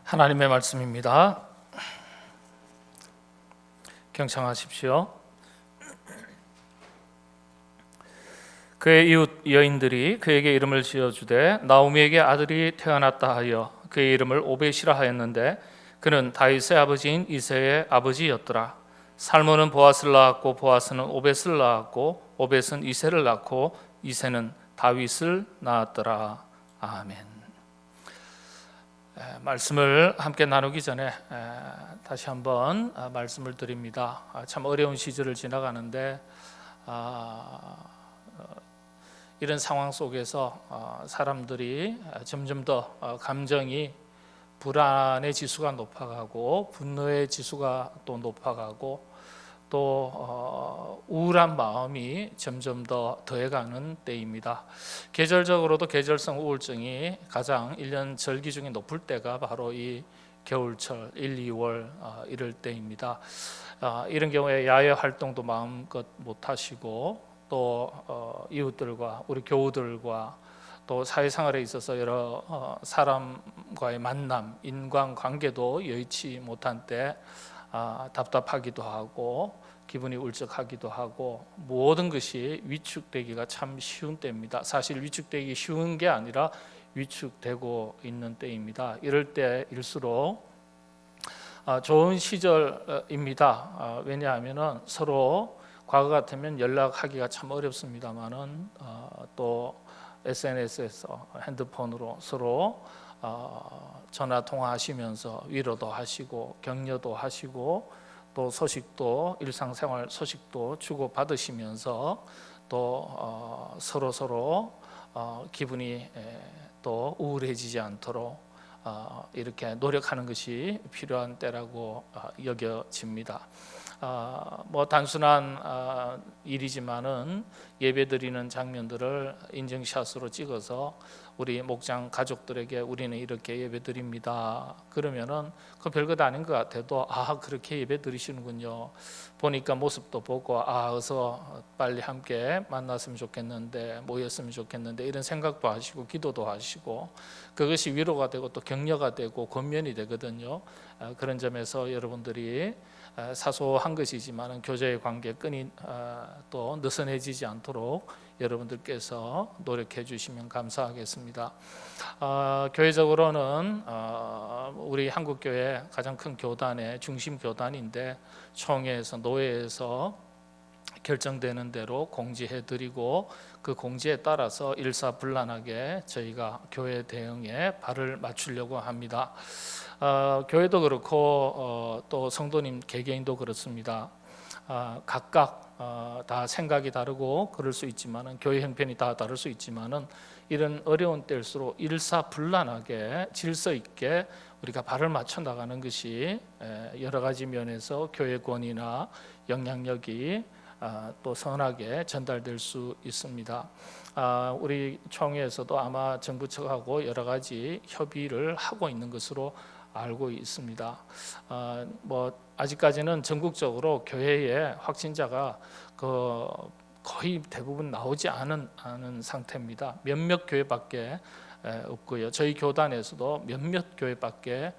하나님의 말씀입니다. 경청하십시오. 그의 이웃 여인들이 그에게 이름을 지어주되 나오미에게 아들이 태어났다 하여 그의 이름을 오벳이라 하였는데 그는 다윗의 아버지인 이새의 아버지였더라. 살몬은 보아스를 낳았고 보아스는 오벳을 낳았고 오벳은 이새를 낳고 이새는 다윗을 낳았더라. 아멘. 말씀을 함께 나누기 전에 다시 한번 말씀을 드립니다. 참 어려운 시절을 지나가는데 이런 상황 속에서 사람들이 점점 더 감정이 불안의 지수가 높아가고 분노의 지수가 또 높아가고 또 우울한 마음이 점점 더 더해가는 때입니다. 계절적으로도 계절성 우울증이 가장 1년 절기 중에 높을 때가 바로 이 겨울철 1, 2월 이럴 때입니다. 이런 경우에 야외 활동도 마음껏 못하시고 또 이웃들과 우리 교우들과 또 사회생활에 있어서 여러 사람과의 만남, 인간관계도 여의치 못한 때 답답하기도 하고 기분이 울적하기도 하고 모든 것이 위축되기가 참 쉬운 때입니다. 사실 위축되기 쉬운 게 아니라 위축되고 있는 때입니다. 이럴 때일수록 좋은 시절입니다. 왜냐하면 서로 과거 같으면 연락하기가 참 어렵습니다만은 또 SNS에서 핸드폰으로 서로 전화 통화하시면서 위로도 하시고 격려도 하시고 또 소식도 일상생활 소식도 주고 받으시면서 또 서로 기분이 또 우울해지지 않도록 이렇게 노력하는 것이 필요한 때라고 여겨집니다. 뭐 단순한 일이지만은 예배드리는 장면들을 인증샷으로 찍어서 우리 목장 가족들에게 우리는 이렇게 예배드립니다. 그러면은 그 별것 아닌 것 같아도 그렇게 예배드리시는군요. 보니까 모습도 보고 어서 빨리 함께 만났으면 좋겠는데 모였으면 좋겠는데 이런 생각도 하시고 기도도 하시고 그것이 위로가 되고 또 격려가 되고 권면이 되거든요. 그런 점에서 여러분들이 사소한 것이지만 교제의 관계 끈이 또 느슨해지지 않도록 여러분들께서 노력해 주시면 감사하겠습니다. 교회적으로는 우리 한국교회 가장 큰 교단의 중심 교단인데 총회에서 노회에서 결정되는 대로 공지해드리고 그 공지에 따라서 일사불란하게 저희가 교회 대응에 발을 맞추려고 합니다. 교회도 그렇고 또 성도님 개개인도 그렇습니다. 각각 다 생각이 다르고 그럴 수 있지만은 교회 형편이 다 다를 수 있지만은 이런 어려운 때일수록 일사불란하게 질서 있게 우리가 발을 맞춰 나가는 것이 여러 가지 면에서 교회권이나 영향력이 또 선하게 전달될 수 있습니다. 우리 총회에서도 아마 정부 측하고 여러 가지 협의를 하고 있는 것으로 알고 있습니다. 뭐 아직까지는 전국적으로 교회에 확진자가 거의 대부분 나오지 않은 상태입니다. 몇몇 교회밖에 없고요. 저희 교단에서도 몇몇 교회밖에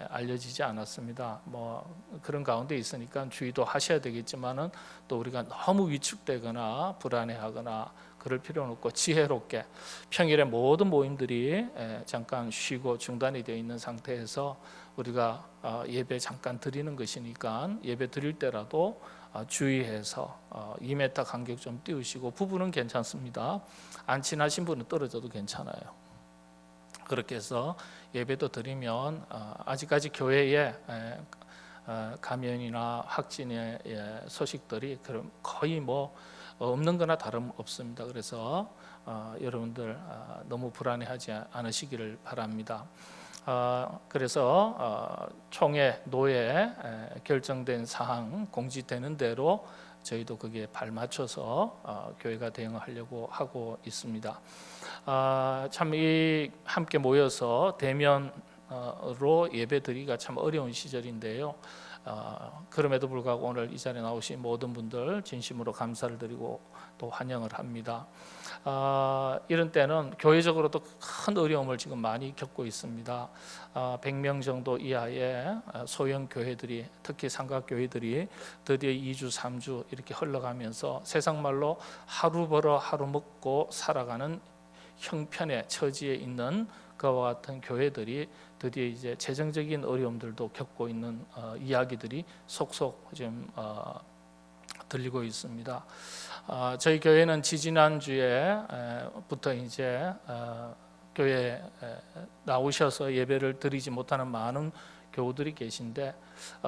알려지지 않았습니다. 뭐 그런 가운데 있으니까 주의도 하셔야 되겠지만은 또 우리가 너무 위축되거나 불안해하거나 그럴 필요는 없고 지혜롭게 평일에 모든 모임들이 잠깐 쉬고 중단이 되어 있는 상태에서 우리가 예배 잠깐 드리는 것이니까 예배 드릴 때라도 주의해서 2m 간격 좀 띄우시고 부부는 괜찮습니다. 안 친하신 분은 떨어져도 괜찮아요. 그렇게 해서 예배도 드리면 아직까지 교회에 감염이나 확진의 소식들이 거의 뭐 없는 거나 다름없습니다. 그래서 여러분들 너무 불안해하지 않으시기를 바랍니다. 그래서 총회 노회에 결정된 사항 공지되는 대로 저희도 거기에 발맞춰서 교회가 대응하려고 하고 있습니다. 참 이 함께 모여서 대면으로 예배드리기가 참 어려운 시절인데요. 그럼에도 불구하고 오늘 이 자리에 나오신 모든 분들 진심으로 감사를 드리고 또 환영을 합니다. 이런 때는 교회적으로도 큰 어려움을 지금 많이 겪고 있습니다. 100명 정도 이하의 소형 교회들이, 특히 삼각교회들이 드디어 2주 3주 이렇게 흘러가면서 세상 말로 하루 벌어 하루 먹고 살아가는 형편의 처지에 있는 그와 같은 교회들이 드디어 이제 재정적인 어려움들도 겪고 있는 이야기들이 속속 지금 들리고 있습니다. 저희 교회는 지지난주에부터 이제 교회에 나오셔서 예배를 드리지 못하는 많은 교우들이 계신데,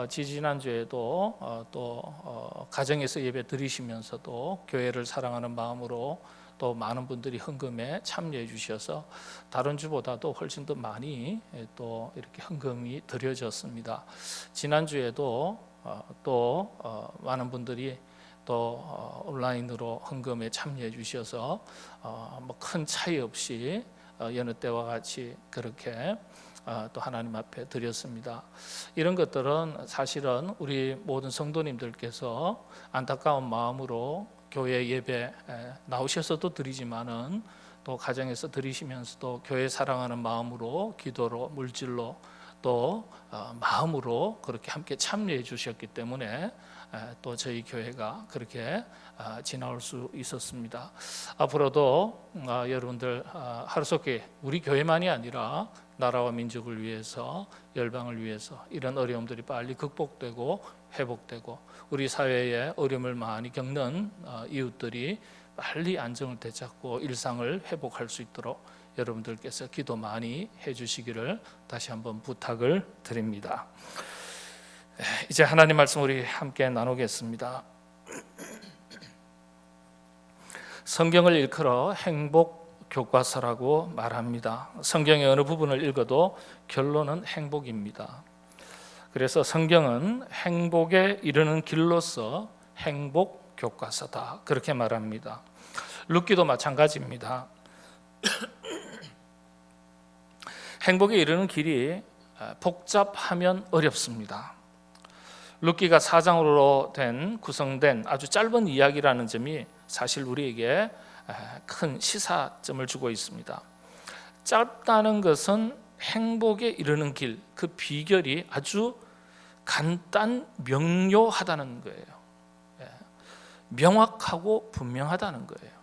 지지난주에도 또 가정에서 예배 드리시면서도 교회를 사랑하는 마음으로 또 많은 분들이 헌금에 참여해 주셔서 다른 주보다도 훨씬 더 많이 또 이렇게 헌금이 드려졌습니다. 지난주에도 또 많은 분들이 또 온라인으로 헌금에 참여해 주셔서 뭐 큰 차이 없이 여느 때와 같이 그렇게 또 하나님 앞에 드렸습니다. 이런 것들은 사실은 우리 모든 성도님들께서 안타까운 마음으로 교회 예배 나오셔서도 드리지만은 또 가정에서 드리시면서도 교회 사랑하는 마음으로, 기도로, 물질로 또 마음으로 그렇게 함께 참여해 주셨기 때문에 또 저희 교회가 그렇게 지나올 수 있었습니다. 앞으로도 여러분들 하루속히 우리 교회만이 아니라 나라와 민족을 위해서, 열방을 위해서 이런 어려움들이 빨리 극복되고 회복되고 우리 사회에 어려움을 많이 겪는 이웃들이 빨리 안정을 되찾고 일상을 회복할 수 있도록 여러분들께서 기도 많이 해주시기를 다시 한번 부탁을 드립니다. 이제 하나님 말씀 우리 함께 나누겠습니다. 성경을 일컬어 행복 교과서라고 말합니다. 성경의 어느 부분을 읽어도 결론은 행복입니다. 그래서 성경은 행복에 이르는 길로서 행복 교과서다, 그렇게 말합니다. 룻기도 마찬가지입니다. 행복에 이르는 길이 복잡하면 어렵습니다. 룻기가 4장으로 구성된 아주 짧은 이야기라는 점이 사실 우리에게 큰 시사점을 주고 있습니다. 짧다는 것은 행복에 이르는 길, 그 비결이 아주 간단 명료하다는 거예요. 명확하고 분명하다는 거예요.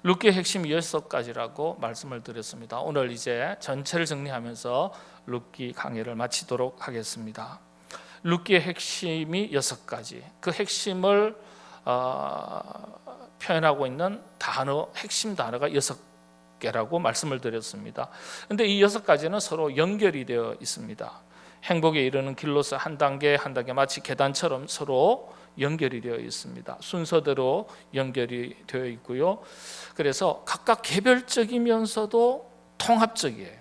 룻기의 핵심 6가지라고 말씀을 드렸습니다. 오늘 이제 전체를 정리하면서 룻기 강의를 마치도록 하겠습니다. 룻기의 핵심이 6가지, 그 핵심을 표현하고 있는 단어, 핵심 단어가 6개라고 말씀을 드렸습니다. 그런데 이 6가지는 서로 연결이 되어 있습니다. 행복에 이르는 길로서 한 단계 한 단계 마치 계단처럼 서로 연결이 되어 있습니다. 순서대로 연결이 되어 있고요. 그래서 각각 개별적이면서도 통합적이에요.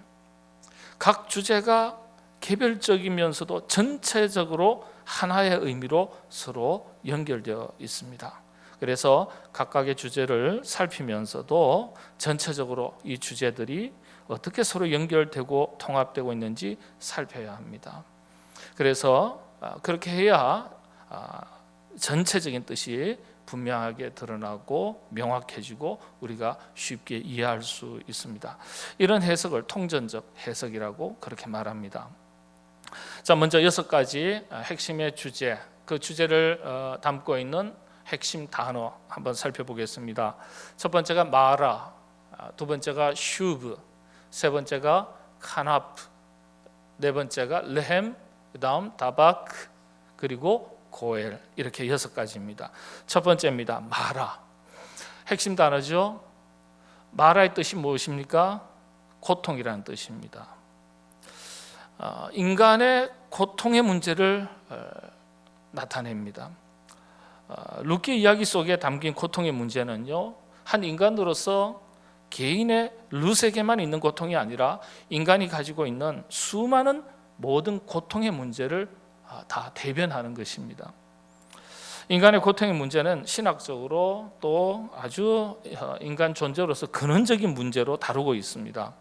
각 주제가 개별적이면서도 전체적으로 하나의 의미로 서로 연결되어 있습니다. 그래서 각각의 주제를 살피면서도 전체적으로 이 주제들이 어떻게 서로 연결되고 통합되고 있는지 살펴야 합니다. 그래서 그렇게 해야 전체적인 뜻이 분명하게 드러나고 명확해지고 우리가 쉽게 이해할 수 있습니다. 이런 해석을 통전적 해석이라고 그렇게 말합니다. 자, 먼저 6가지 핵심의 주제, 그 주제를 담고 있는 핵심 단어 한번 살펴보겠습니다. 첫 번째가 마라, 두 번째가 슈브, 세 번째가 카나프, 네 번째가 레헴, 그다음 다바크, 그리고 고엘, 이렇게 6가지입니다. 첫 번째입니다. 마라. 핵심 단어죠. 마라의 뜻이 무엇입니까? 고통이라는 뜻입니다. 인간의 고통의 문제를 나타냅니다. 룻기 이야기 속에 담긴 고통의 문제는요, 한 인간으로서 개인의 룻에게만 있는 고통이 아니라 인간이 가지고 있는 수많은 모든 고통의 문제를 다 대변하는 것입니다. 인간의 고통의 문제는 신학적으로 또 아주 인간 존재로서 근원적인 문제로 다루고 있습니다.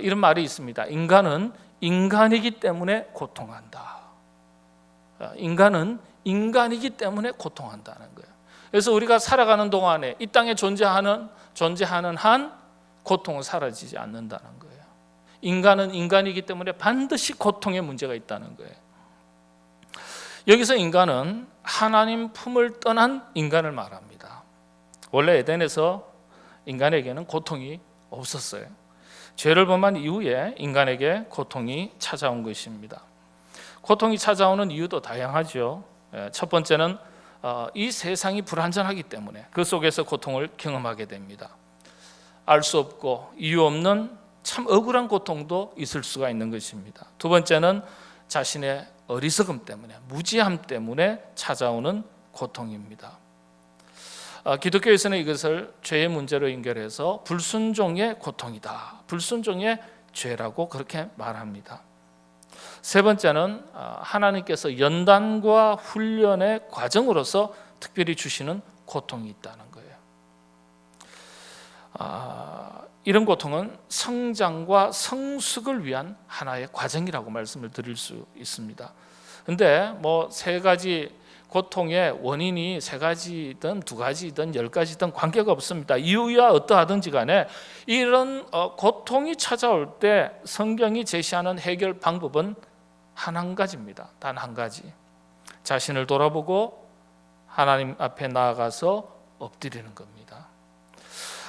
이런 말이 있습니다. 인간은 인간이기 때문에 고통한다. 인간은 인간이기 때문에 고통한다는 거예요. 그래서 우리가 살아가는 동안에 이 땅에 존재하는 한 고통은 사라지지 않는다는 거예요. 인간은 인간이기 때문에 반드시 고통의 문제가 있다는 거예요. 여기서 인간은 하나님 품을 떠난 인간을 말합니다. 원래 에덴에서 인간에게는 고통이 없었어요. 죄를 범한 이후에 인간에게 고통이 찾아온 것입니다. 고통이 찾아오는 이유도 다양하죠. 첫 번째는 이 세상이 불완전하기 때문에 그 속에서 고통을 경험하게 됩니다. 알 수 없고 이유 없는 참 억울한 고통도 있을 수가 있는 것입니다. 두 번째는 자신의 어리석음 때문에, 무지함 때문에 찾아오는 고통입니다. 기독교에서는 이것을 죄의 문제로 연결해서 불순종의 고통이다, 불순종의 죄라고 그렇게 말합니다. 세 번째는 하나님께서 연단과 훈련의 과정으로서 특별히 주시는 고통이 있다는 거예요. 이런 고통은 성장과 성숙을 위한 하나의 과정이라고 말씀을 드릴 수 있습니다. 근데 세 가지 고통의 원인이 세 가지든 두 가지든 10가지든 관계가 없습니다. 이유야 어떠하든지 간에 이런 고통이 찾아올 때 성경이 제시하는 해결 방법은 한 가지입니다. 단 한 가지. 자신을 돌아보고 하나님 앞에 나아가서 엎드리는 겁니다.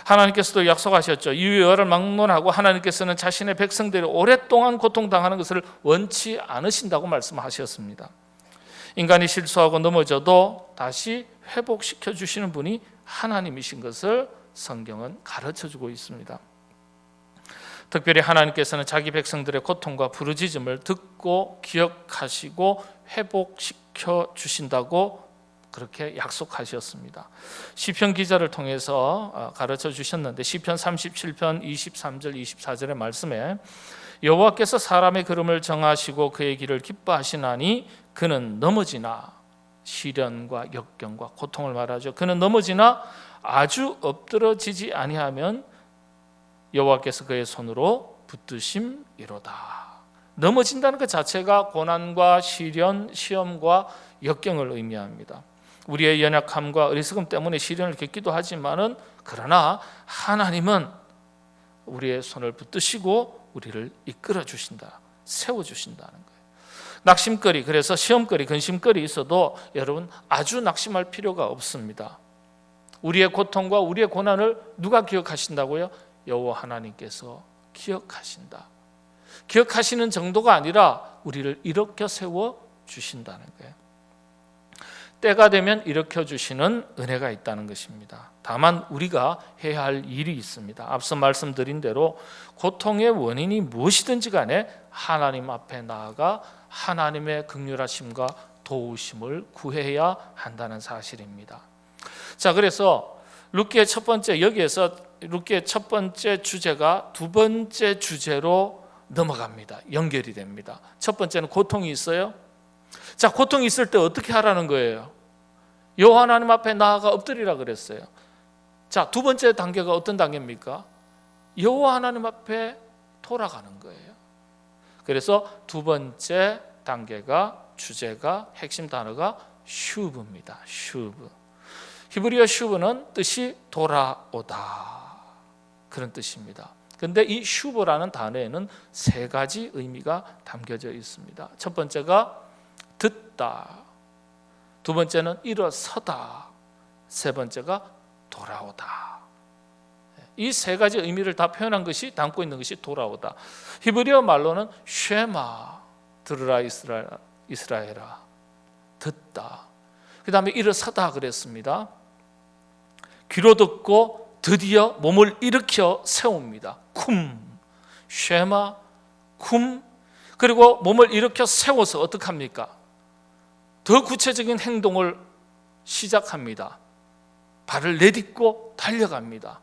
하나님께서도 약속하셨죠. 이유를 막론하고 하나님께서는 자신의 백성들이 오랫동안 고통당하는 것을 원치 않으신다고 말씀하셨습니다. 인간이 실수하고 넘어져도 다시 회복시켜 주시는 분이 하나님이신 것을 성경은 가르쳐주고 있습니다. 특별히 하나님께서는 자기 백성들의 고통과 부르짖음을 듣고 기억하시고 회복시켜 주신다고 그렇게 약속하셨습니다. 시편 기자를 통해서 가르쳐 주셨는데 시편 37편 23절 24절의 말씀에 여호와께서 사람의 걸음을 정하시고 그의 길을 기뻐하시나니 그는 넘어지나, 시련과 역경과 고통을 말하죠. 그는 넘어지나 아주 엎드러지지 아니하면 여호와께서 그의 손으로 붙드심이로다. 넘어진다는 것 자체가 고난과 시련, 시험과 역경을 의미합니다. 우리의 연약함과 어리석음 때문에 시련을 겪기도 하지만은 그러나 하나님은 우리의 손을 붙드시고 우리를 이끌어 주신다, 세워 주신다는 거예요. 낙심거리, 그래서 시험거리, 근심거리 있어도 여러분 아주 낙심할 필요가 없습니다. 우리의 고통과 우리의 고난을 누가 기억하신다고요? 여호와 하나님께서 기억하신다. 기억하시는 정도가 아니라 우리를 일으켜 세워 주신다는 거예요. 때가 되면 일으켜 주시는 은혜가 있다는 것입니다. 다만 우리가 해야 할 일이 있습니다. 앞서 말씀드린 대로 고통의 원인이 무엇이든지 간에 하나님 앞에 나아가 하나님의 긍휼하심과 도우심을 구해야 한다는 사실입니다. 자, 그래서 룻기의 첫 번째, 여기에서 룻기의 첫 번째 주제가 두 번째 주제로 넘어갑니다. 연결이 됩니다. 첫 번째는 고통이 있어요. 자, 고통이 있을 때 어떻게 하라는 거예요? 여호와 하나님 앞에 나아가 엎드리라 그랬어요. 자, 두 번째 단계가 어떤 단계입니까? 여호와 하나님 앞에 돌아가는 거예요. 그래서 두 번째 단계가, 주제가, 핵심 단어가 슈브입니다. 슈브. 히브리어 슈브는 뜻이 돌아오다, 그런 뜻입니다. 그런데 이 슈브라는 단어에는 세 가지 의미가 담겨져 있습니다. 첫 번째가 듣다, 두 번째는 일어서다, 세 번째가 돌아오다. 이 세 가지 의미를 다 표현한 것이, 담고 있는 것이 돌아오다. 히브리어 말로는 쉐마, 들으라 이스라엘아, 듣다. 그 다음에 일어서다 그랬습니다. 귀로 듣고 드디어 몸을 일으켜 세웁니다. 쿰, 쉐마, 쿰. 그리고 몸을 일으켜 세워서 어떻게 합니까? 더 구체적인 행동을 시작합니다. 발을 내딛고 달려갑니다.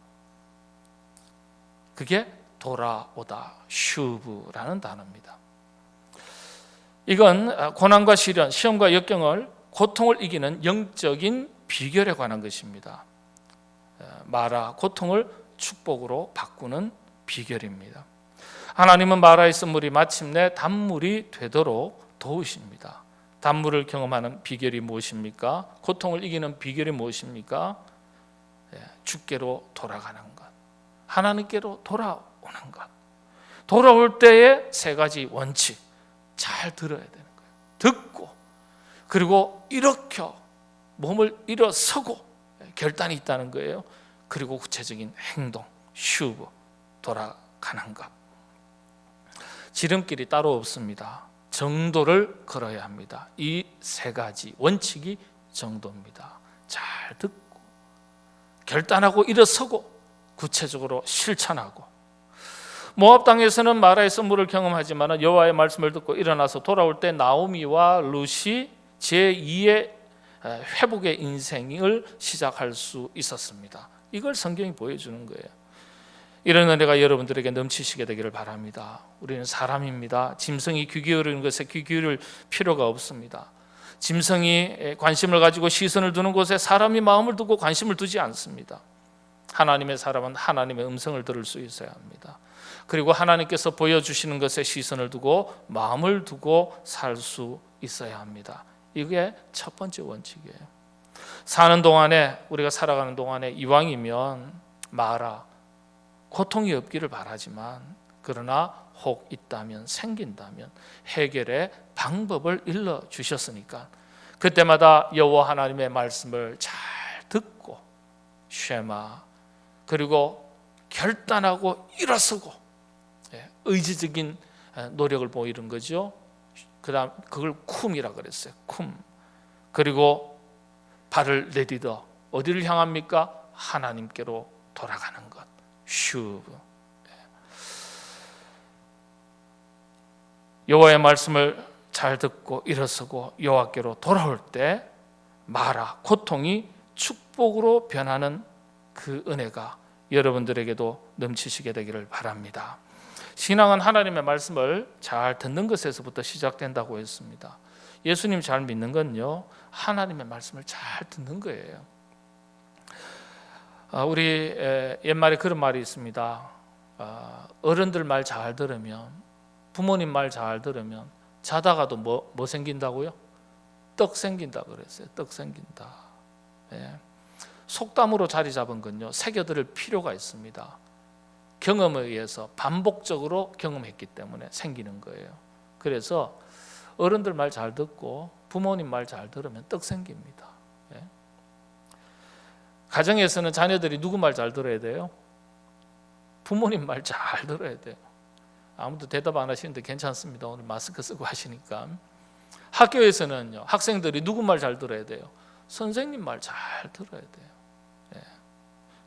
그게 돌아오다, 슈브라는 단어입니다. 이건 고난과 시련, 시험과 역경을, 고통을 이기는 영적인 비결에 관한 것입니다. 마라, 고통을 축복으로 바꾸는 비결입니다. 하나님은 마라의 쓴물이 마침내 단물이 되도록 도우십니다. 단물을 경험하는 비결이 무엇입니까? 고통을 이기는 비결이 무엇입니까? 주께로 돌아가는 것, 하나님께로 돌아오는 것. 돌아올 때에 세 가지 원칙 잘 들어야 되는 거예요. 듣고, 그리고 일으켜 몸을 일어서고 결단이 있다는 거예요. 그리고 구체적인 행동, 슈브, 돌아가는 것. 지름길이 따로 없습니다. 정도를 걸어야 합니다. 이 세 가지 원칙이 정도입니다. 잘 듣고 결단하고 일어서고 구체적으로 실천하고. 모압 땅에서는 마라의 선물을 경험하지만 여호와의 말씀을 듣고 일어나서 돌아올 때 나오미와 룻이 제2의 회복의 인생을 시작할 수 있었습니다. 이걸 성경이 보여주는 거예요. 이런 은혜가 여러분들에게 넘치시게 되기를 바랍니다. 우리는 사람입니다. 짐승이 귀 기울이는 것에 귀 기울일 필요가 없습니다. 짐승이 관심을 가지고 시선을 두는 곳에 사람이 마음을 두고 관심을 두지 않습니다. 하나님의 사람은 하나님의 음성을 들을 수 있어야 합니다. 그리고 하나님께서 보여주시는 것에 시선을 두고 마음을 두고 살 수 있어야 합니다. 이게 첫 번째 원칙이에요. 사는 동안에, 우리가 살아가는 동안에 이왕이면 마라, 고통이 없기를 바라지만 그러나 혹 있다면, 생긴다면 해결의 방법을 일러주셨으니까 그때마다 여호와 하나님의 말씀을 잘 듣고 쉐마, 그리고 결단하고 일어서고 의지적인 노력을 보이는 거죠. 그다음 그걸 쿰이라 그랬어요. 쿰. 그리고 발을 내딛어 어디를 향합니까? 하나님께로 돌아가는 것. 슈브. 여호와의 말씀을 잘 듣고 일어서고 여호와께로 돌아올 때 마라, 고통이 축복으로 변하는 그 은혜가 여러분들에게도 넘치시게 되기를 바랍니다. 신앙은 하나님의 말씀을 잘 듣는 것에서부터 시작된다고 했습니다. 예수님 잘 믿는 건요, 하나님의 말씀을 잘 듣는 거예요. 우리 옛말에 그런 말이 있습니다. 어른들 말 잘 들으면, 부모님 말 잘 들으면 자다가도 뭐 생긴다고요? 떡 생긴다 그랬어요. 떡 생긴다. 속담으로 자리 잡은 건요, 새겨들을 필요가 있습니다. 경험에 의해서 반복적으로 경험했기 때문에 생기는 거예요. 그래서 어른들 말 잘 듣고 부모님 말 잘 들으면 떡 생깁니다. 가정에서는 자녀들이 누구 말 잘 들어야 돼요? 부모님 말 잘 들어야 돼요. 아무도 대답 안 하시는데 괜찮습니다. 오늘 마스크 쓰고 하시니까. 학교에서는요, 학생들이 누구 말 잘 들어야 돼요? 선생님 말 잘 들어야 돼요.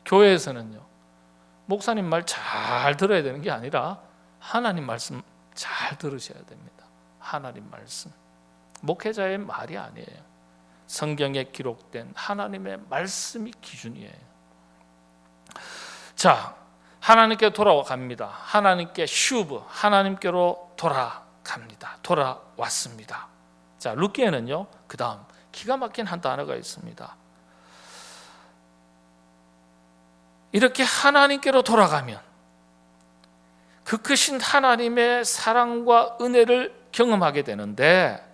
교회에서는요, 목사님 말 잘 들어야 되는 게 아니라 하나님 말씀 잘 들으셔야 됩니다. 하나님 말씀. 목회자의 말이 아니에요. 성경에 기록된 하나님의 말씀이 기준이에요. 자, 하나님께 돌아갑니다. 하나님께 슈브, 하나님께로 돌아갑니다. 돌아왔습니다. 자, 룻기에는요, 그 다음 기가 막힌 한 단어가 있습니다. 이렇게 하나님께로 돌아가면 그 크신 하나님의 사랑과 은혜를 경험하게 되는데,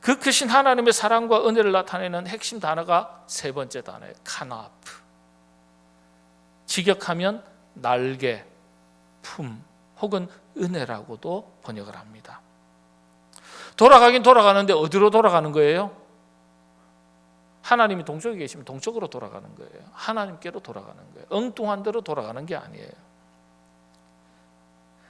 그 크신 하나님의 사랑과 은혜를 나타내는 핵심 단어가 세 번째 단어예요. 카나프. 직역하면 날개, 품 혹은 은혜라고도 번역을 합니다. 돌아가긴 돌아가는데 어디로 돌아가는 거예요? 하나님이 동쪽에 계시면 동쪽으로 돌아가는 거예요. 하나님께로 돌아가는 거예요. 엉뚱한 데로 돌아가는 게 아니에요.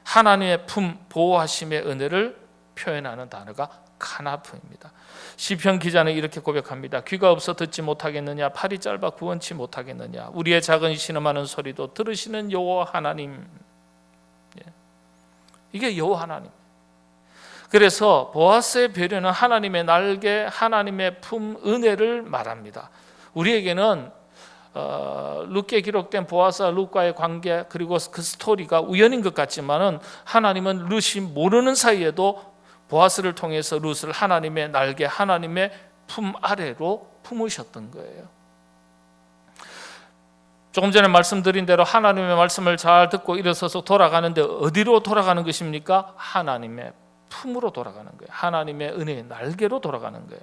하나님의 품, 보호하심의 은혜를 표현하는 단어가 카나프입니다. 시편 기자는 이렇게 고백합니다. 귀가 없어 듣지 못하겠느냐, 팔이 짧아 구원치 못하겠느냐, 우리의 작은 신음하는 소리도 들으시는 여호와 하나님. 이게 여호와 하나님. 그래서 보아스의 배려는 하나님의 날개, 하나님의 품, 은혜를 말합니다. 우리에게는 룻기에 기록된 보아스와 룻과의 관계, 그리고 그 스토리가 우연인 것 같지만은 하나님은 룻이 모르는 사이에도 보아스를 통해서 룻을 하나님의 날개, 하나님의 품 아래로 품으셨던 거예요. 조금 전에 말씀드린 대로 하나님의 말씀을 잘 듣고 일어서서 돌아가는데 어디로 돌아가는 것입니까? 하나님의 품으로 돌아가는 거예요. 하나님의 은혜의 날개로 돌아가는 거예요.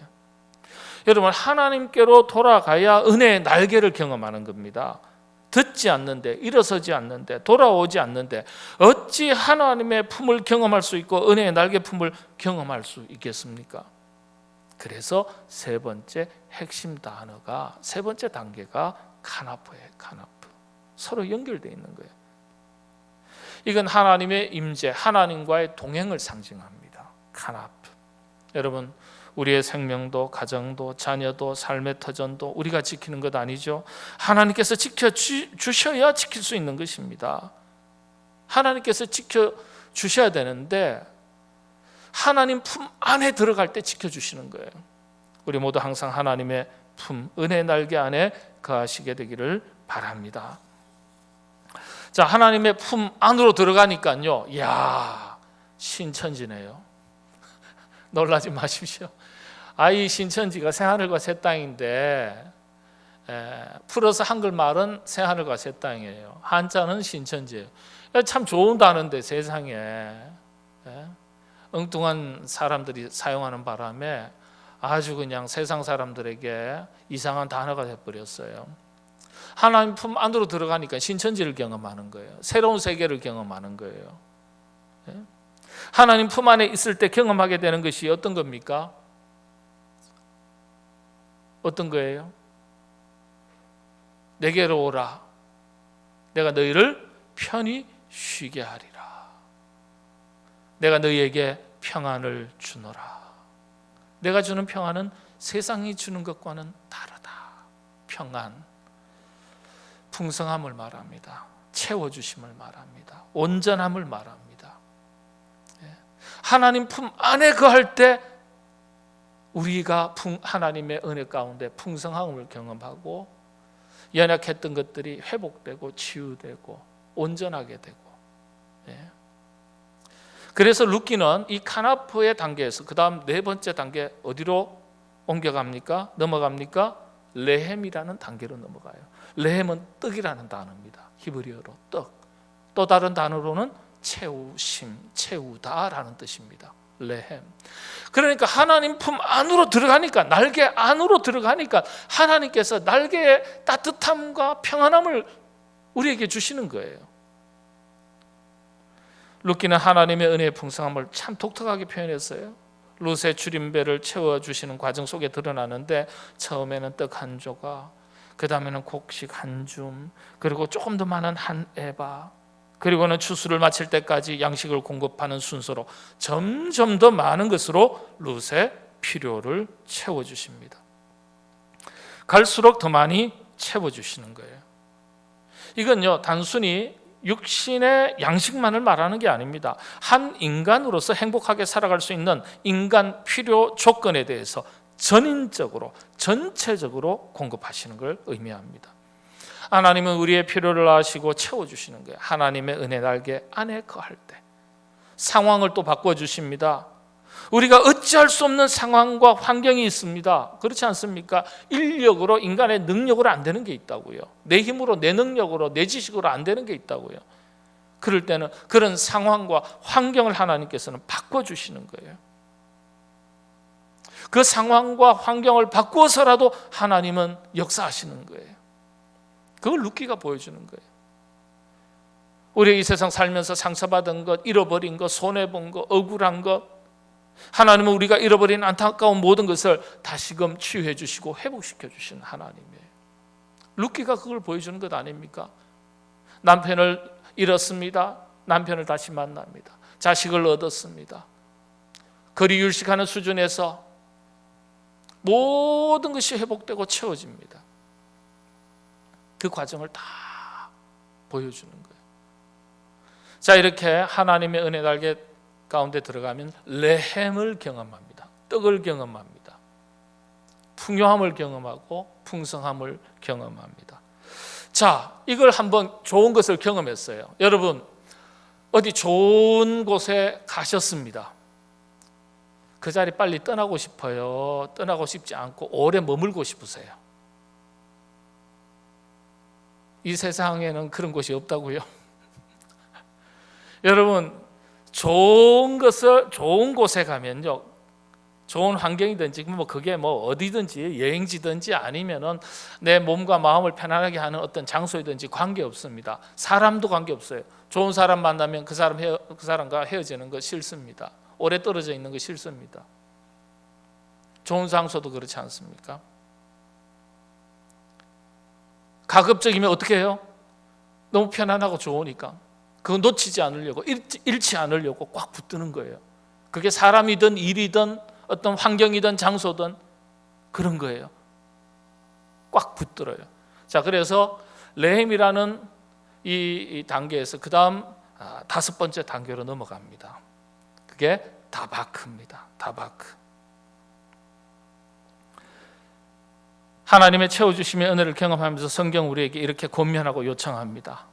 여러분, 하나님께로 돌아가야 은혜의 날개를 경험하는 겁니다. 듣지 않는데, 일어서지 않는데, 돌아오지 않는데 어찌 하나님의 품을 경험할 수 있고 은혜의 날개 품을 경험할 수 있겠습니까? 그래서 세 번째 핵심 단어가, 세 번째 단계가 카나프예요. 카나프. 서로 연결되어 있는 거예요. 이건 하나님의 임재, 하나님과의 동행을 상징합니다. 카나프. 여러분, 우리의 생명도 가정도 자녀도 삶의 터전도 우리가 지키는 것 아니죠. 하나님께서 지켜주셔야 지킬 수 있는 것입니다. 하나님께서 지켜주셔야 되는데 하나님 품 안에 들어갈 때 지켜주시는 거예요. 우리 모두 항상 하나님의 품, 은혜 날개 안에 거하시게 되기를 바랍니다. 자, 하나님의 품 안으로 들어가니까요, 이야, 신천지네요. 놀라지 마십시오. 이 신천지가 새하늘과 새 땅인데, 풀어서 한글말은 새하늘과 새 땅이에요. 한자는 신천지예요. 참 좋은 단어인데 세상에 엉뚱한 사람들이 사용하는 바람에 아주 그냥 세상 사람들에게 이상한 단어가 돼버렸어요. 하나님 품 안으로 들어가니까 신천지를 경험하는 거예요. 새로운 세계를 경험하는 거예요. 하나님 품 안에 있을 때 경험하게 되는 것이 어떤 겁니까? 어떤 거예요? 내게로 오라. 내가 너희를 편히 쉬게 하리라. 내가 너희에게 평안을 주노라. 내가 주는 평안은 세상이 주는 것과는 다르다. 평안, 풍성함을 말합니다. 채워주심을 말합니다. 온전함을 말합니다. 하나님 품 안에 거할 때 우리가 하나님의 은혜 가운데 풍성함을 경험하고 연약했던 것들이 회복되고 치유되고 온전하게 되고. 그래서 룻기는 이 카나프의 단계에서 그 다음 네 번째 단계 어디로 옮겨갑니까? 넘어갑니까? 레헴이라는 단계로 넘어가요. 레헴은 떡이라는 단어입니다. 히브리어로 떡. 또 다른 단어로는 채우심, 채우다라는 뜻입니다. 레헴. 그러니까 하나님 품 안으로 들어가니까, 날개 안으로 들어가니까 하나님께서 날개의 따뜻함과 평안함을 우리에게 주시는 거예요. 룻기는 하나님의 은혜의 풍성함을 참 독특하게 표현했어요. 룻의 줄임배를 채워주시는 과정 속에 드러나는데 처음에는 떡 한 조각, 그 다음에는 곡식 한 줌, 그리고 조금 더 많은 한 에바, 그리고는 추수를 마칠 때까지 양식을 공급하는 순서로 점점 더 많은 것으로 룻의 필요를 채워주십니다. 갈수록 더 많이 채워주시는 거예요. 이건요, 단순히 육신의 양식만을 말하는 게 아닙니다. 한 인간으로서 행복하게 살아갈 수 있는 인간 필요 조건에 대해서 전인적으로, 전체적으로 공급하시는 걸 의미합니다. 하나님은 우리의 필요를 아시고 채워주시는 거예요. 하나님의 은혜 날개 안에 거할 때 상황을 또 바꿔주십니다. 우리가 어찌할 수 없는 상황과 환경이 있습니다. 그렇지 않습니까? 인력으로, 인간의 능력으로 안 되는 게 있다고요. 내 힘으로, 내 능력으로, 내 지식으로 안 되는 게 있다고요. 그럴 때는 그런 상황과 환경을 하나님께서는 바꿔주시는 거예요. 그 상황과 환경을 바꾸어서라도 하나님은 역사하시는 거예요. 그걸 룻기가 보여주는 거예요. 우리 이 세상 살면서 상처받은 것, 잃어버린 것, 손해본 것, 억울한 것, 하나님은 우리가 잃어버린 안타까운 모든 것을 다시금 치유해 주시고 회복시켜 주시는 하나님이에요. 룻기가 그걸 보여주는 것 아닙니까? 남편을 잃었습니다. 남편을 다시 만납니다. 자식을 얻었습니다. 거리 유식하는 수준에서 모든 것이 회복되고 채워집니다. 그 과정을 다 보여주는 거예요. 자, 이렇게 하나님의 은혜 날개 가운데 들어가면 레헴을 경험합니다. 떡을 경험합니다. 풍요함을 경험하고 풍성함을 경험합니다. 자, 이걸 한번 좋은 것을 경험했어요. 여러분, 어디 좋은 곳에 가셨습니다. 그 자리 빨리 떠나고 싶어요? 떠나고 싶지 않고 오래 머물고 싶으세요? 이 세상에는 그런 곳이 없다고요. 여러분, 좋은 곳에 가면요, 좋은 환경이든지 뭐 그게 뭐 어디든지 여행지든지 아니면은 내 몸과 마음을 편안하게 하는 어떤 장소이든지 관계 없습니다. 사람도 관계 없어요. 좋은 사람 만나면 그 사람과 헤어지는 거 싫습니다. 오래 떨어져 있는 거 싫습니다. 좋은 장소도 그렇지 않습니까? 가급적이면 어떻게 해요? 너무 편안하고 좋으니까 그거 놓치지 않으려고, 잃지 않으려고 꽉 붙드는 거예요. 그게 사람이든 일이든 어떤 환경이든 장소든 그런 거예요. 꽉 붙들어요. 자, 그래서 레헴이라는 이 단계에서 그 다음 5번째 단계로 넘어갑니다. 그게 다바크입니다. 다바크. 하나님의 채워주심의 은혜를 경험하면서 성경 우리에게 이렇게 권면하고 요청합니다.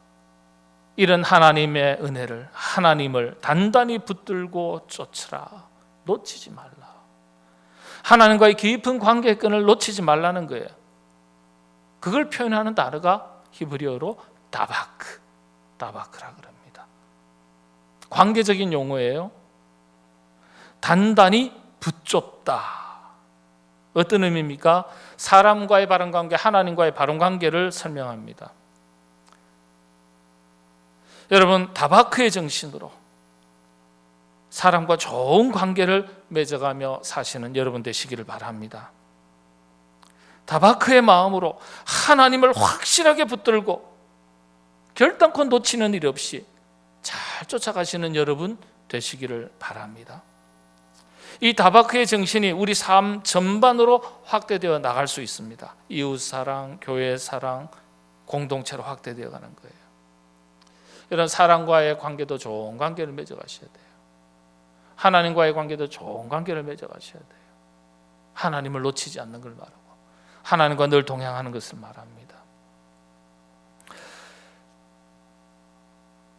이런 하나님의 은혜를, 하나님을 단단히 붙들고 쫓으라. 놓치지 말라. 하나님과의 깊은 관계의 끈을 놓치지 말라는 거예요. 그걸 표현하는 단어가 히브리어로 다바크라 그럽니다. 관계적인 용어예요. 단단히 붙잡다. 어떤 의미입니까? 사람과의 바른 관계, 하나님과의 바른 관계를 설명합니다. 여러분, 다바크의 정신으로 사람과 좋은 관계를 맺어가며 사시는 여러분 되시기를 바랍니다. 다바크의 마음으로 하나님을 확실하게 붙들고 결단코 놓치는 일 없이 잘 쫓아가시는 여러분 되시기를 바랍니다. 이 다바크의 정신이 우리 삶 전반으로 확대되어 나갈 수 있습니다. 이웃사랑, 교회사랑, 공동체로 확대되어 가는 거예요. 이런 사람과의 관계도 좋은 관계를 맺어가셔야 돼요. 하나님과의 관계도 좋은 관계를 맺어가셔야 돼요. 하나님을 놓치지 않는 걸 말하고 하나님과 늘 동행하는 것을 말합니다.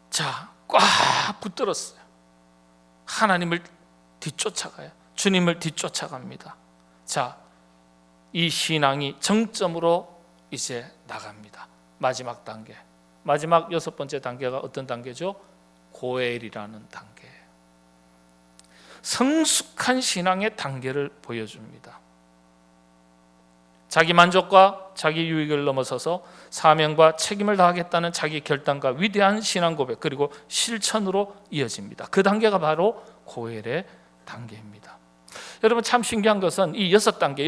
자, 꽉 붙들었어요. 하나님을 뒤쫓아가요. 주님을 뒤쫓아갑니다. 자, 이 신앙이 정점으로 이제 나갑니다. 마지막 단계, 마지막 6번째 단계가 어떤 단계죠? 고엘이라는 단계. 성숙한 신앙의 단계를 보여줍니다. 자기 만족과 자기 유익을 넘어서서 사명과 책임을 다하겠다는 자기 결단과 위대한 신앙 고백, 그리고 실천으로 이어집니다. 그 단계가 바로 고엘의 단계입니다. 여러분, 참 신기한 것은 이 6단계,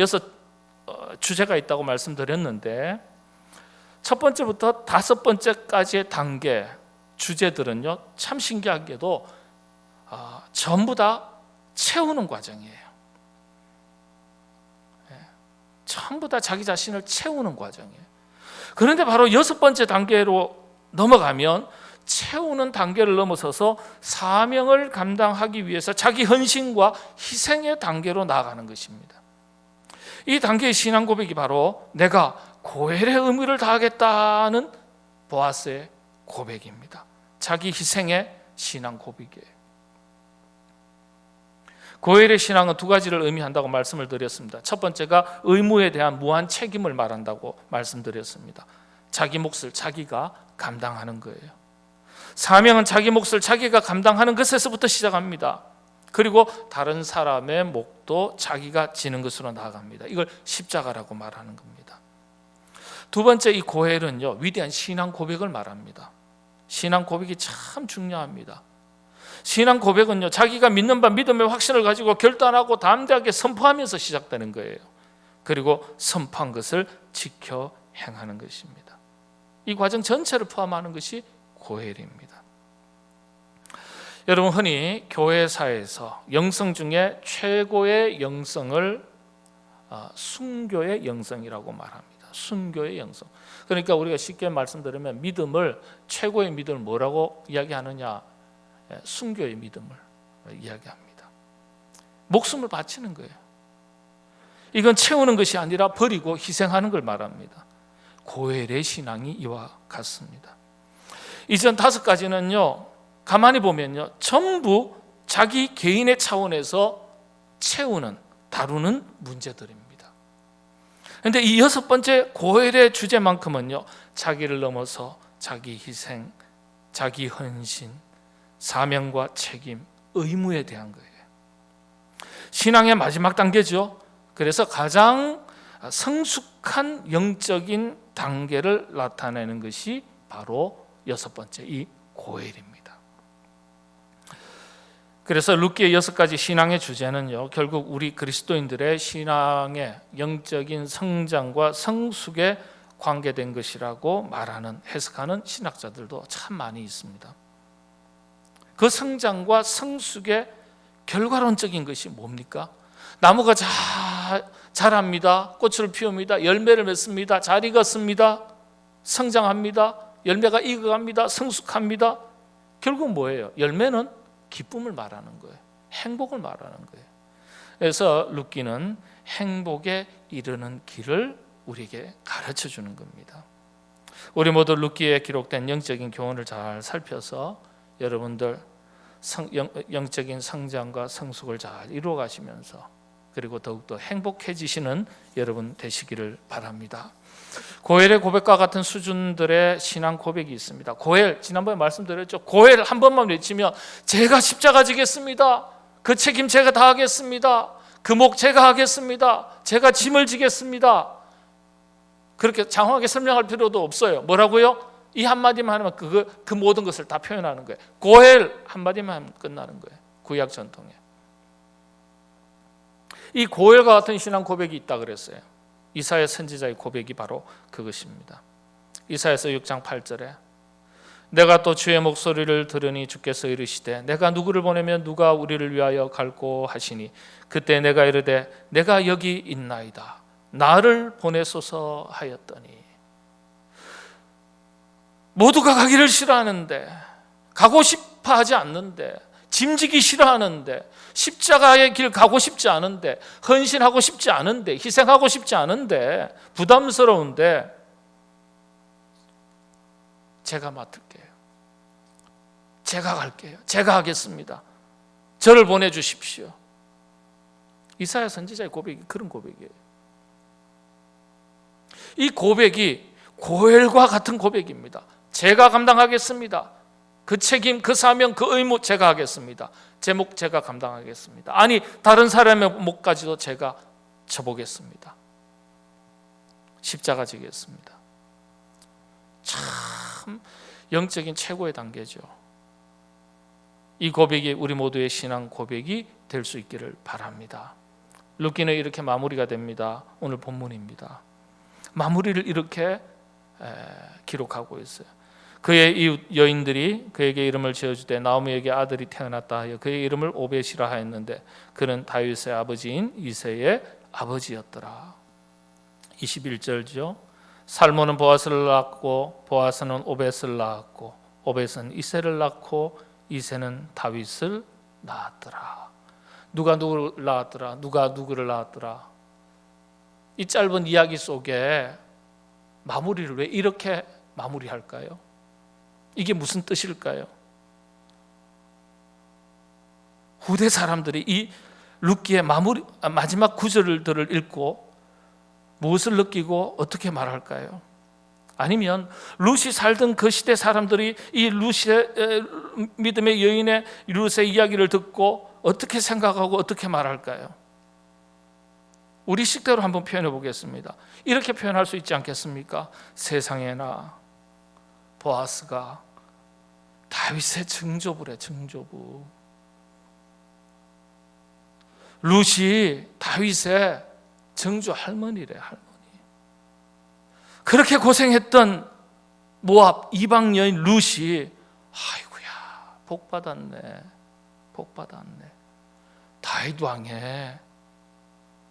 6주제가 있다고 말씀드렸는데 첫 번째부터 5번째까지의 단계 주제들은요, 참 신기하게도 전부 다 채우는 과정이에요. 전부 다 자기 자신을 채우는 과정이에요. 그런데 바로 6번째 단계로 넘어가면 채우는 단계를 넘어서서 사명을 감당하기 위해서 자기 헌신과 희생의 단계로 나아가는 것입니다. 이 단계의 신앙 고백이 바로 내가 고엘의 의무를 다하겠다는 보아스의 고백입니다. 자기 희생의 신앙 고백이에요. 고엘의 신앙은 2가지를 의미한다고 말씀을 드렸습니다. 첫 번째가 의무에 대한 무한 책임을 말한다고 말씀드렸습니다. 자기 몫을 자기가 감당하는 거예요. 사명은 자기 몫을 자기가 감당하는 것에서부터 시작합니다. 그리고 다른 사람의 몫도 자기가 지는 것으로 나아갑니다. 이걸 십자가라고 말하는 겁니다. 두 번째, 이 고엘은요, 위대한 신앙 고백을 말합니다. 신앙 고백이 참 중요합니다. 신앙 고백은요, 자기가 믿는 바 믿음의 확신을 가지고 결단하고 담대하게 선포하면서 시작되는 거예요. 그리고 선포한 것을 지켜 행하는 것입니다. 이 과정 전체를 포함하는 것이 고엘입니다. 여러분, 흔히 교회사에서 영성 중에 최고의 영성을 순교의 영성이라고 말합니다. 순교의 영성. 그러니까 우리가 쉽게 말씀드리면 믿음을, 최고의 믿음을 뭐라고 이야기하느냐? 순교의 믿음을 이야기합니다. 목숨을 바치는 거예요. 이건 채우는 것이 아니라 버리고 희생하는 걸 말합니다. 고엘의 신앙이 이와 같습니다. 이전 5가지는요, 가만히 보면요, 전부 자기 개인의 차원에서 채우는, 다루는 문제들입니다. 그런데 이 6번째 고엘의 주제만큼은요, 자기를 넘어서 자기 희생, 자기 헌신, 사명과 책임, 의무에 대한 거예요. 신앙의 마지막 단계죠. 그래서 가장 성숙한 영적인 단계를 나타내는 것이 바로 6번째 이 고엘입니다. 그래서 룻기의 6가지 신앙의 주제는요, 결국 우리 그리스도인들의 신앙의 영적인 성장과 성숙에 관계된 것이라고 말하는, 해석하는 신학자들도 참 많이 있습니다. 그 성장과 성숙의 결과론적인 것이 뭡니까? 나무가 자랍니다. 꽃을 피웁니다. 열매를 맺습니다. 잘 익었습니다. 성장합니다. 열매가 익어갑니다. 성숙합니다. 결국 뭐예요? 열매는 기쁨을 말하는 거예요. 행복을 말하는 거예요. 그래서 룻기는 행복에 이르는 길을 우리에게 가르쳐 주는 겁니다. 우리 모두 룻기에 기록된 영적인 교훈을 잘 살펴서 여러분들 영적인 성장과 성숙을 잘 이루어 가시면서, 그리고 더욱더 행복해지시는 여러분 되시기를 바랍니다. 고엘의 고백과 같은 수준들의 신앙 고백이 있습니다. 고엘, 지난번에 말씀드렸죠. 고엘 한 번만 외치면 제가 십자가 지겠습니다. 그 책임 제가 다 하겠습니다. 그 목 제가 하겠습니다. 제가 짐을 지겠습니다. 그렇게 장황하게 설명할 필요도 없어요. 뭐라고요? 이 한마디만 하면 그 모든 것을 다 표현하는 거예요. 고엘 한마디만 하면 끝나는 거예요. 구약 전통에. 이 고엘과 같은 신앙 고백이 있다 그랬어요. 이사야 선지자의 고백이 바로 그것입니다. 이사야서 6장 8절에 내가 또 주의 목소리를 들으니 주께서 이르시되 내가 누구를 보내면 누가 우리를 위하여 갈꼬 하시니 그때 내가 이르되 내가 여기 있나이다. 나를 보내소서 하였더니. 모두가 가기를 싫어하는데, 가고 싶어 하지 않는데, 짐지기 싫어하는데, 십자가의 길 가고 싶지 않은데, 헌신하고 싶지 않은데, 희생하고 싶지 않은데, 부담스러운데 제가 맡을게요. 제가 갈게요. 제가 하겠습니다. 저를 보내주십시오. 이사야 선지자의 고백이 그런 고백이에요. 이 고백이 고엘과 같은 고백입니다. 제가 감당하겠습니다. 그 책임, 그 사명, 그 의무 제가 하겠습니다. 제 목 제가 감당하겠습니다. 아니, 다른 사람의 목까지도 제가 쳐보겠습니다. 십자가 지겠습니다. 참 영적인 최고의 단계죠. 이 고백이 우리 모두의 신앙 고백이 될 수 있기를 바랍니다. 룻기는 이렇게 마무리가 됩니다. 오늘 본문입니다. 마무리를 이렇게 기록하고 있어요. 그의 이웃 여인들이 그에게 이름을 지어주되 나오미에게 아들이 태어났다 하여 그의 이름을 오벳이라 하였는데 그는 다윗의 아버지인 이새의 아버지였더라. 21절죠. 살몬은 보아스를 낳았고 보아스는 오벳을 낳았고 오벳은 이새를 낳고 이새는 다윗을 낳았더라. 누가 누구를 낳았더라? 누가 누구를 낳았더라? 이 짧은 이야기 속에 마무리를 왜 이렇게 마무리할까요? 이게 무슨 뜻일까요? 후대 사람들이 이 룻기의 마지막 구절들을 읽고 무엇을 느끼고 어떻게 말할까요? 아니면 룻이 살던 그 시대 사람들이 이 룻의 믿음의 여인의 룻의 이야기를 듣고 어떻게 생각하고 어떻게 말할까요? 우리 식대로 한번 표현해 보겠습니다. 이렇게 표현할 수 있지 않겠습니까? 세상에나 보아스가 다윗의 증조부래, 증조부. 룻이 다윗의 증조 할머니래, 할머니. 그렇게 고생했던 모압 이방 여인 룻이 아이고야, 복 받았네, 복 받았네. 다윗 왕의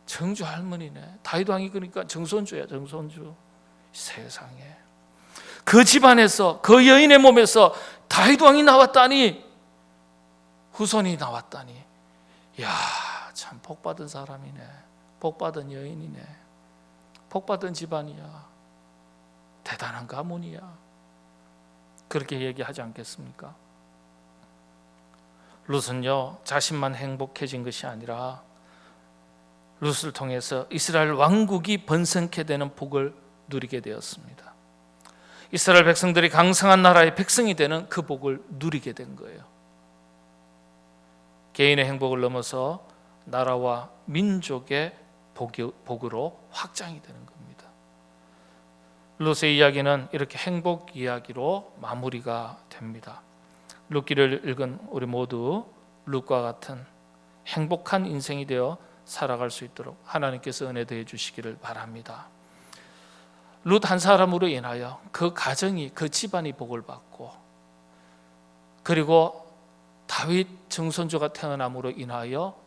정주 할머니네. 다윗 왕이 그러니까 정손주야, 정손주. 세상에 그 집안에서 그 여인의 몸에서 다윗 왕이 나왔다니, 후손이 나왔다니, 야, 참 복받은 사람이네, 복받은 여인이네, 복받은 집안이야, 대단한 가문이야. 그렇게 얘기하지 않겠습니까? 룻은요, 자신만 행복해진 것이 아니라 룻을 통해서 이스라엘 왕국이 번성케 되는 복을 누리게 되었습니다. 이스라엘 백성들이 강성한 나라의 백성이 되는 그 복을 누리게 된 거예요. 개인의 행복을 넘어서 나라와 민족의 복으로 확장이 되는 겁니다. 룻의 이야기는 이렇게 행복 이야기로 마무리가 됩니다. 룻기를 읽은 우리 모두 룻과 같은 행복한 인생이 되어 살아갈 수 있도록 하나님께서 은혜 더해 주시기를 바랍니다. 룻 한 사람으로 인하여 그 가정이, 그 집안이 복을 받고, 그리고 다윗 증손자가 태어남으로 인하여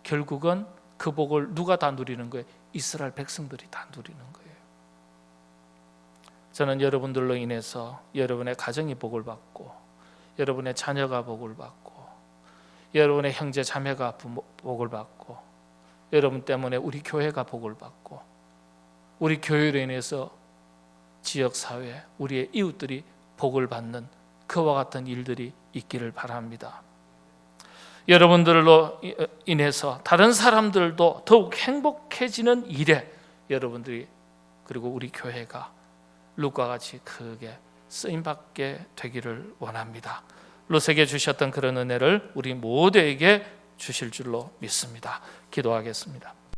결국은 그 복을 누가 다 누리는 거예요? 이스라엘 백성들이 다 누리는 거예요. 저는 여러분들로 인해서 여러분의 가정이 복을 받고, 여러분의 자녀가 복을 받고, 여러분의 형제 자매가 복을 받고, 여러분 때문에 우리 교회가 복을 받고, 우리 교회로 인해서 지역사회, 우리의 이웃들이 복을 받는 그와 같은 일들이 있기를 바랍니다. 여러분들로 인해서 다른 사람들도 더욱 행복해지는 일에 여러분들이, 그리고 우리 교회가 룻과 같이 크게 쓰임받게 되기를 원합니다. 룻에게 주셨던 그런 은혜를 우리 모두에게 주실 줄로 믿습니다. 기도하겠습니다.